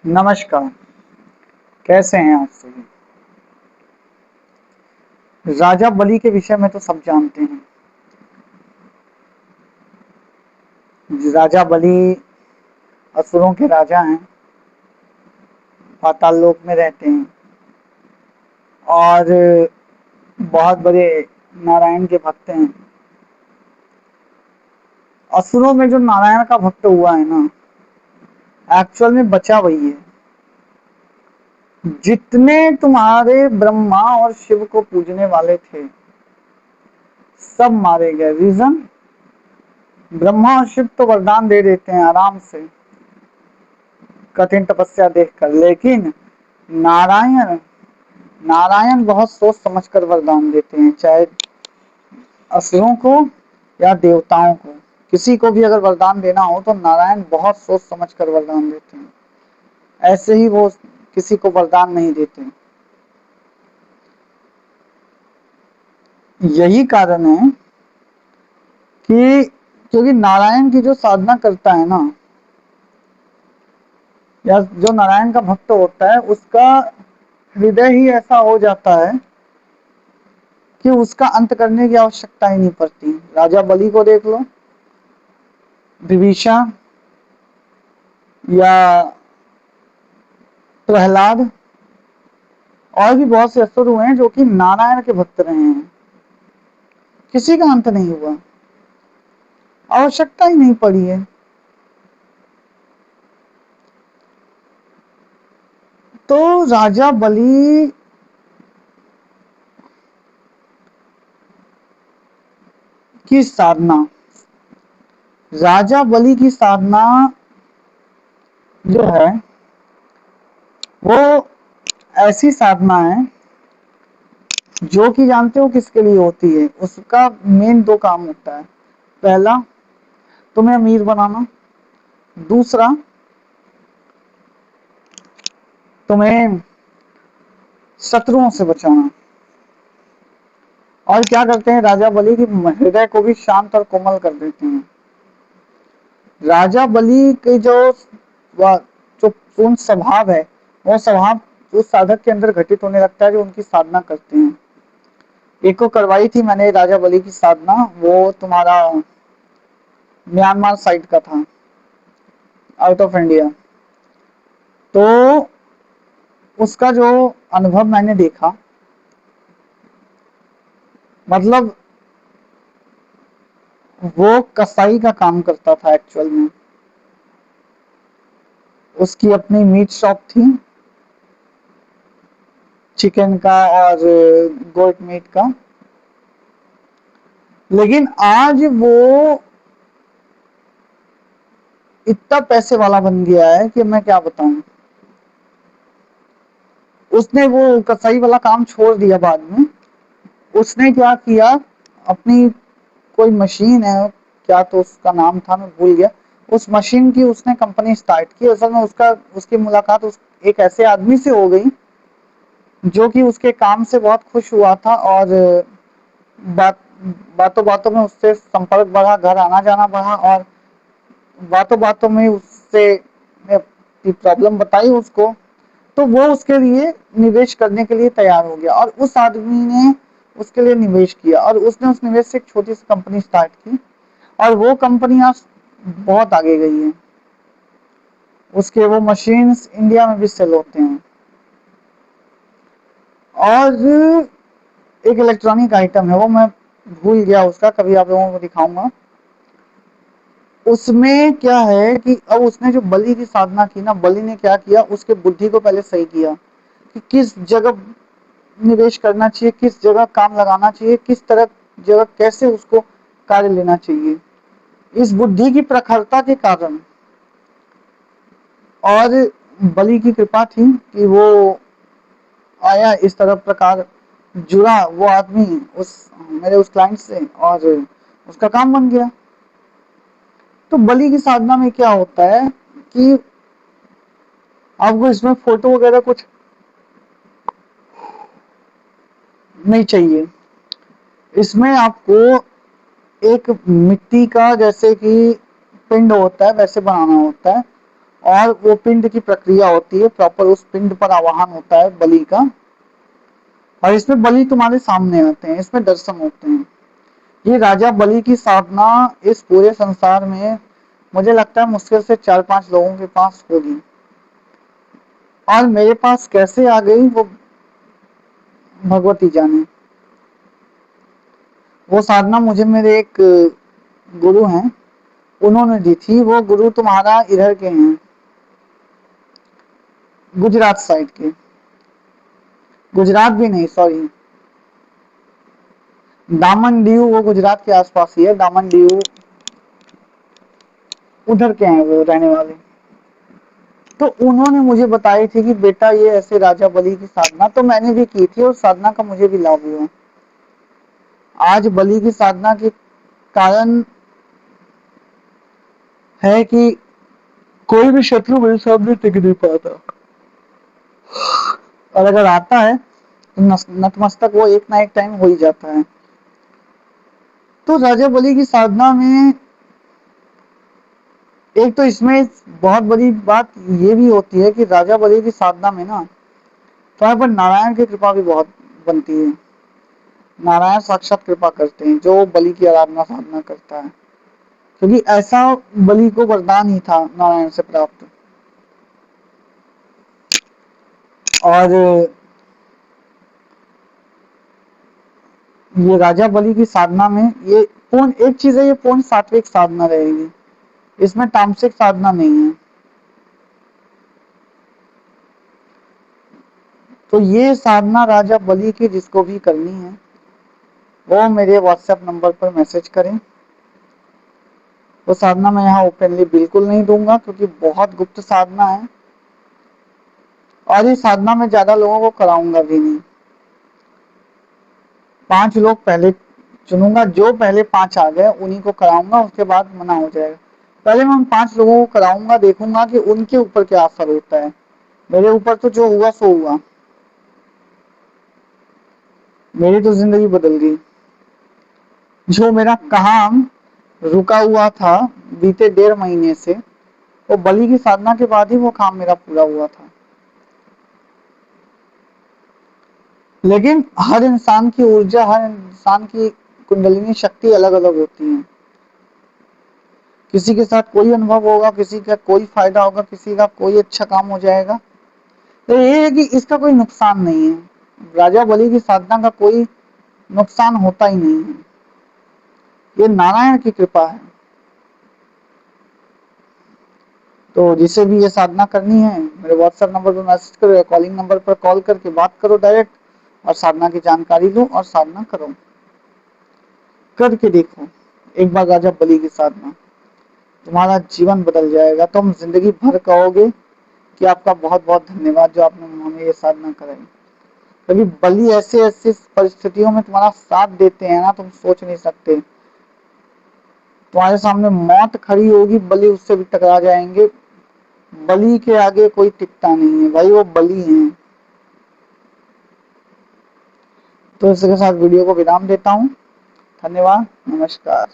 नमस्कार। कैसे हैं आप सभी? राजा बलि के विषय में तो सब जानते हैं। राजा बलि असुरों के राजा हैं, पाताल लोक में रहते हैं और बहुत बड़े नारायण के भक्त हैं। असुरों में जो नारायण का भक्त हुआ है ना, एक्चुअल में बचा वही है। जितने तुम्हारे ब्रह्मा और शिव को पूजने वाले थे, सब मारे गए। रीजन, ब्रह्मा और शिव तो वरदान दे देते हैं आराम से, कठिन तपस्या देखकर, लेकिन नारायण नारायण बहुत सोच समझकर वरदान देते हैं, चाहे असुरों को या देवताओं को। किसी को भी अगर वरदान देना हो तो नारायण बहुत सोच समझकर वरदान देते हैं। ऐसे ही वो किसी को वरदान नहीं देते। यही कारण है कि क्योंकि नारायण की जो साधना करता है ना, या जो नारायण का भक्त होता है, उसका हृदय ही ऐसा हो जाता है कि उसका अंत करने की आवश्यकता ही नहीं पड़ती। राजा बलि को देख लो, विभीषण या प्रहलाद, और भी बहुत से असुर हुए हैं जो कि नारायण के भक्त रहे हैं, किसी का अंत नहीं हुआ, आवश्यकता ही नहीं पड़ी है। तो राजा बलि की साधना, राजा बलि की साधना जो है वो ऐसी साधना है जो कि जानते हो किसके लिए होती है। उसका मेन दो काम होता है। पहला, तुम्हें अमीर बनाना। दूसरा, तुम्हें शत्रुओं से बचाना। और क्या करते हैं राजा बलि की हृदय को भी शांत और कोमल कर देते हैं। राजा बलि के जो पूर्ण स्वभाव है, वो स्वभाव उस साधक के अंदर घटित होने लगता है जो उनकी साधना करते हैं। एक को करवाई थी मैंने राजा बलि की साधना, वो तुम्हारा म्यांमार साइड का था, आउट ऑफ इंडिया। तो उसका जो अनुभव मैंने देखा, मतलब वो कसाई का काम करता था एक्चुअल में। उसकी अपनी मीट शॉप थी, चिकन का और गोट मीट का। लेकिन आज वो इतना पैसे वाला बन गया है कि मैं क्या बताऊं। उसने वो कसाई वाला काम छोड़ दिया बाद में। उसने क्या किया, अपनी कोई मशीन है, क्या तो उसका नाम था, मैं भूल गया। उस मशीन की उसने कंपनी स्टार्ट की। असल में उसकी मुलाकात एक ऐसे आदमी से हो गई जो कि उसके काम से बहुत खुश हुआ था, और बात बातों बातों में उससे संपर्क बढ़ा, घर आना जाना बढ़ा, और बातों बातों में उससे प्रॉब्लम बताई उसको। तो वो उसके लिए निवेश करने के लिए तैयार हो गया, और उस आदमी ने उसके लिए निवेश किया, और उसने उस निवेश से एक छोटी सी कंपनी स्टार्ट की, और वो कंपनी आज बहुत आगे गई है। उसके वो मशीन्स इंडिया में भी सेल होते हैं। और एक इलेक्ट्रॉनिक आइटम है, वो मैं भूल गया उसका, कभी आप लोगों को दिखाऊंगा। उसमें क्या है कि अब उसने जो बलि की साधना की ना, बलि ने क्या किया, उसके बुद्धि को पहले सही किया कि किस जगह निवेश करना चाहिए, किस जगह काम लगाना चाहिए, किस तरह जगह कैसे उसको कार्य लेना चाहिए। इस बुद्धि की प्रखरता के कारण और बलि की कृपा थी कि वो आया, इस तरह प्रकार जुड़ा वो आदमी उस मेरे उस क्लाइंट से, और उसका काम बन गया। तो बलि की साधना में क्या होता है कि आपको इसमें फोटो वगैरह कुछ नहीं चाहिए। इसमें आपको एक मिट्टी का जैसे कि पिंड होता है वैसे बनाना होता है, और वो पिंड की प्रक्रिया होती है, प्रॉपर उस पिंड पर आवाहन होता है बलि का, और इसमें बलि तुम्हारे सामने आते हैं, इसमें दर्शन होते हैं। ये राजा बलि की साधना इस पूरे संसार में मुझे लगता है मुश्किल से 4-5 लोगों के पास होगी, और मेरे पास कैसे आ गई वो भगवती जाने। वो साधना मुझे मेरे एक गुरु हैं, उन्होंने दी थी। वो गुरु तुम्हारा इधर के हैं, गुजरात साइड के, गुजरात भी नहीं, सॉरी, दामन दीव, वो गुजरात के आसपास ही है, दामन दीव उधर के हैं वो रहने वाले। तो उन्होंने मुझे बताई थी कि बेटा ये ऐसे राजा बलि की साधना, तो मैंने भी की थी और साधना का मुझे भी लाभ हुआ। आज बलि की साधना के कारण है कि कोई भी शत्रु मेरे सामने टिक नहीं पाता, और अगर आता है तो नतमस्तक वो एक ना एक टाइम हो ही जाता है। तो राजा बलि की साधना में एक तो इसमें बहुत बड़ी बात ये भी होती है कि राजा बलि की साधना में ना तुम्हारे पर नारायण की कृपा भी बहुत बनती है। नारायण साक्षात कृपा करते हैं जो बलि की आराधना साधना करता है, क्योंकि ऐसा बलि को वरदान ही था नारायण से प्राप्त। और ये राजा बलि की साधना में ये पूर्ण एक चीज है, ये पूर्ण सात्विक साधना रहेगी, इसमें तामसिक साधना नहीं है। तो ये साधना राजा बलि की जिसको भी करनी है वो मेरे व्हाट्सएप नंबर पर मैसेज करें। वो साधना मैं यहाँ ओपनली बिल्कुल नहीं दूंगा क्योंकि बहुत गुप्त साधना है, और ये साधना में ज्यादा लोगों को कराऊंगा भी नहीं। 5 लोग पहले चुनूंगा, जो पहले 5 आ गए उन्हीं को कराऊंगा, उसके बाद मना हो जाएगा। पहले मैं उन 5 लोगों को कराऊंगा, देखूंगा कि उनके ऊपर क्या असर होता है। मेरे ऊपर तो जो हुआ सो हुआ, मेरी तो जिंदगी बदल गई। जो मेरा काम रुका हुआ था बीते 1.5 महीने से, वो बलि की साधना के बाद ही वो काम मेरा पूरा हुआ था। लेकिन हर इंसान की ऊर्जा, हर इंसान की कुंडलिनी शक्ति अलग अलग होती है। किसी के साथ कोई अनुभव होगा, किसी का कोई फायदा होगा, किसी का कोई अच्छा काम हो जाएगा। तो ये है कि इसका कोई नुकसान नहीं है, राजा बलि की साधना का कोई नुकसान होता ही नहीं है, ये नारायण की कृपा है। तो जिसे भी ये साधना करनी है मेरे व्हाट्सएप नंबर पर मैसेज करो या कॉलिंग नंबर पर कॉल करके बात करो डायरेक्ट, और साधना की जानकारी लो और साधना करो, करके देखो एक बार राजा बलि की साधना, तुम्हारा जीवन बदल जाएगा। तुम जिंदगी भर कहोगे कि आपका बहुत बहुत धन्यवाद जो आपने हमें ये साधना कराई। क्योंकि बलि ऐसे ऐसे परिस्थितियों में तुम्हारा साथ देते हैं ना, तुम सोच नहीं सकते। तुम्हारे सामने मौत खड़ी होगी, बलि उससे भी टकरा जाएंगे। बलि के आगे कोई टिकता नहीं है भाई, वो बलि हैं। तो इसके साथ वीडियो को विराम देता हूँ। धन्यवाद, नमस्कार।